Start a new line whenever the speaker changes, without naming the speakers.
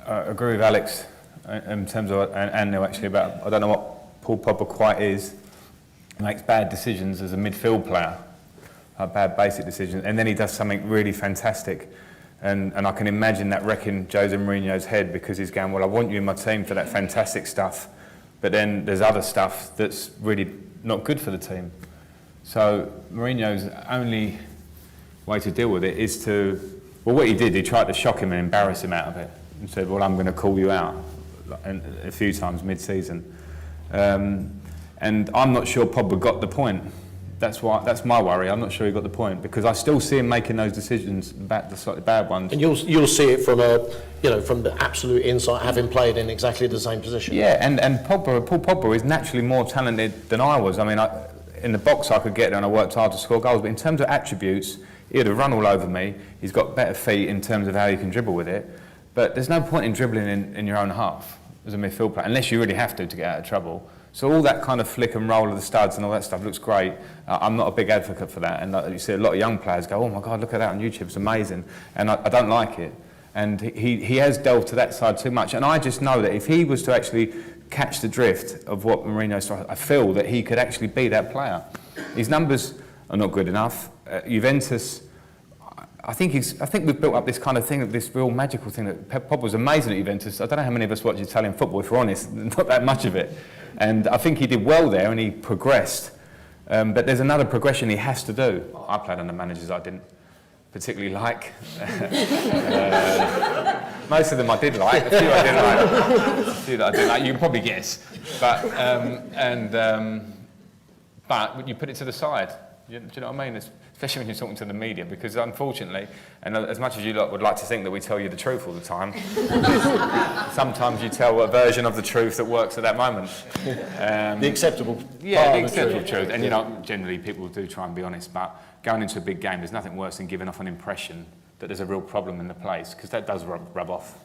I agree with Alex in terms of, and Neil actually, about I don't know what Paul Pogba quite is. He makes bad decisions as a midfield player, bad basic decisions, and then he does something really fantastic. And I can imagine that wrecking Jose Mourinho's head, because he's going, well, I want you in my team for that fantastic stuff, but then there's other stuff that's really not good for the team. So Mourinho's only way to deal with it is to, well, what he did, he tried to shock him and embarrass him out of it, and said, well, I'm going to call you out a few times mid-season. And I'm not sure Pogba got the point. That's my worry. I'm not sure he got the point, because I still see him making those decisions, the slightly bad ones.
And you'll see it from from the absolute insight, having played in exactly the same position.
Yeah, and Paul Pogba is naturally more talented than I was. I mean, in the box I could get there and I worked hard to score goals, but in terms of attributes, he'd have run all over me. He's got better feet in terms of how he can dribble with it. But there's no point in dribbling in your own half as a midfield player, unless you really have to get out of trouble. So all that kind of flick and roll of the studs and all that stuff looks great. I'm not a big advocate for that. And you see a lot of young players go, oh my God, look at that on YouTube, it's amazing. And I don't like it. And he has delved to that side too much. And I just know that if he was to actually catch the drift of what Mourinho's trying, I feel that he could actually be that player. His numbers are not good enough. Juventus, I think we've built up this kind of thing, this real magical thing, that Pogba was amazing at Juventus. I don't know how many of us watch Italian football, if we're honest, not that much of it. And I think he did well there and he progressed. But there's another progression he has to do. I played under managers I didn't particularly like. Most of them I did like, a few I didn't like. A few that I didn't like, you can probably guess. But you put it to the side. Do you know what I mean? Especially when you're talking to the media, because unfortunately, and as much as you would like to think that we tell you the truth all the time, sometimes you tell a version of the truth that works at that moment.
The acceptable
Yeah, the acceptable truth. And generally people do try and be honest, but going into a big game, there's nothing worse than giving off an impression that there's a real problem in the place, because that does rub off.